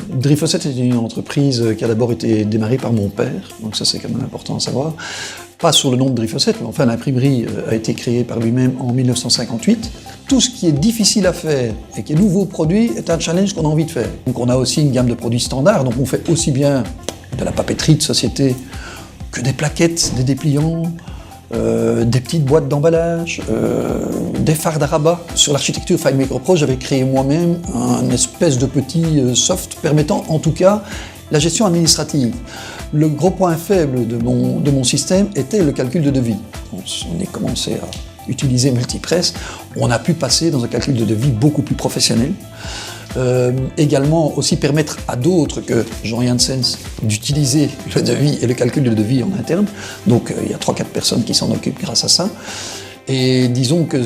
Drifosset est une entreprise qui a d'abord été démarrée par mon père, donc ça c'est quand même important à savoir. Pas sur le nom de Drifosset, mais enfin l'imprimerie a été créée par lui-même en 1958. Tout ce qui est difficile à faire et qui est nouveau produit est un challenge qu'on a envie de faire. Donc on a aussi une gamme de produits standards, donc on fait aussi bien de la papeterie de société que des plaquettes, des dépliants, des petites boîtes d'emballage, des fardes à rabat. Sur l'architecture FileMaker Pro, j'avais créé moi-même un espèce de petit soft permettant en tout cas la gestion administrative. Le gros point faible de mon système était le calcul de devis. On est commencé à utiliser Multipress, on a pu passer dans un calcul de devis beaucoup plus professionnel. Également aussi permettre à d'autres que Jean Janssens d'utiliser le devis et le calcul de devis en interne. Donc il y a 3-4 personnes qui s'en occupent grâce à ça. Et disons que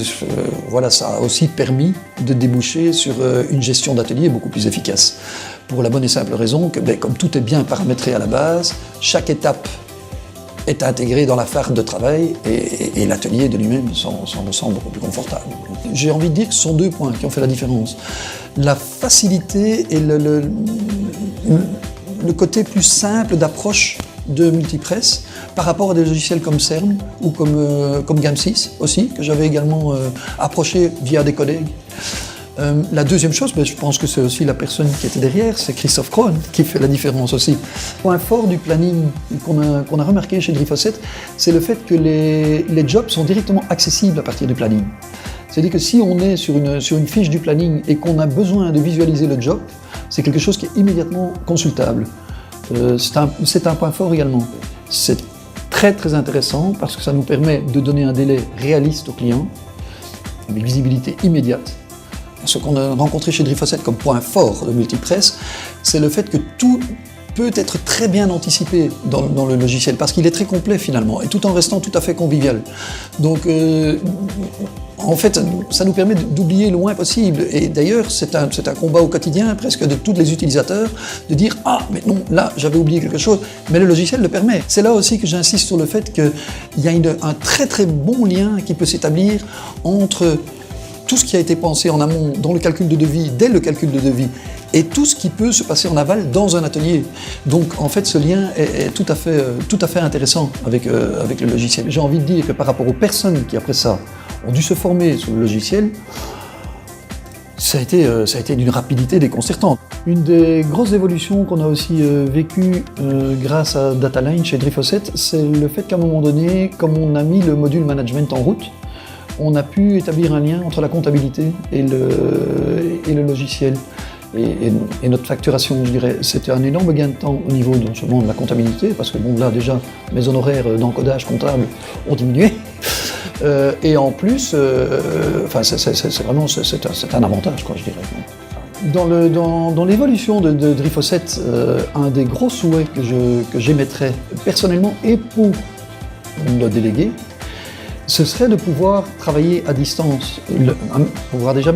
voilà, ça a aussi permis de déboucher sur une gestion d'atelier beaucoup plus efficace. Pour la bonne et simple raison que comme tout est bien paramétré à la base, chaque étape est intégrée dans la farde de travail et l'atelier de lui-même s'en ressent beaucoup plus confortable. J'ai envie de dire que ce sont deux points qui ont fait la différence. La facilité et le côté plus simple d'approche de Multipress par rapport à des logiciels comme CERN ou comme GAM6 aussi, que j'avais également approché via des collègues. La deuxième chose, je pense que c'est aussi la personne qui était derrière, c'est Christophe Krohn qui fait la différence aussi. Point fort du planning qu'on a remarqué chez Drifosset, c'est le fait que les jobs sont directement accessibles à partir du planning. C'est-à-dire que si on est sur une fiche du planning et qu'on a besoin de visualiser le job, c'est quelque chose qui est immédiatement consultable. C'est un point fort également. C'est très très intéressant parce que ça nous permet de donner un délai réaliste au client, une visibilité immédiate. Ce qu'on a rencontré chez Drifosset comme point fort de Multipress, c'est le fait que tout peut être très bien anticipé dans le logiciel, parce qu'il est très complet finalement, et tout en restant tout à fait convivial. Donc en fait, ça nous permet d'oublier le moins possible, et d'ailleurs c'est un combat au quotidien presque de tous les utilisateurs, de dire « Ah, mais non, là j'avais oublié quelque chose », mais le logiciel le permet. C'est là aussi que j'insiste sur le fait qu'il y a un très très bon lien qui peut s'établir entre tout ce qui a été pensé en amont dans le calcul de devis, dès le calcul de devis, et tout ce qui peut se passer en aval dans un atelier. Donc en fait ce lien est tout à fait intéressant avec le logiciel. J'ai envie de dire que par rapport aux personnes qui après ça ont dû se former sur le logiciel, ça a été d'une rapidité déconcertante. Une des grosses évolutions qu'on a aussi vécues grâce à DataLine chez Drifosset, c'est le fait qu'à un moment donné, comme on a mis le module management en route, on a pu établir un lien entre la comptabilité et le logiciel. Et notre facturation, je dirais, c'était un énorme gain de temps au niveau non seulement de la comptabilité, parce que bon là déjà, mes honoraires d'encodage comptable ont diminué, et en plus, c'est vraiment un avantage, quoi, je dirais. Dans l'évolution de Drifosset, un des gros souhaits que j'émettrais personnellement et pour le délégué, ce serait de pouvoir travailler à distance, pouvoir déjà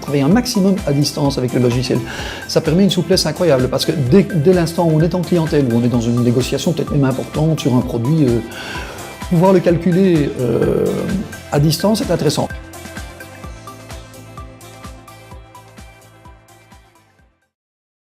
travailler un maximum à distance avec le logiciel. Ça permet une souplesse incroyable parce que dès l'instant où on est en clientèle, où on est dans une négociation peut-être même importante sur un produit, pouvoir le calculer à distance est intéressant.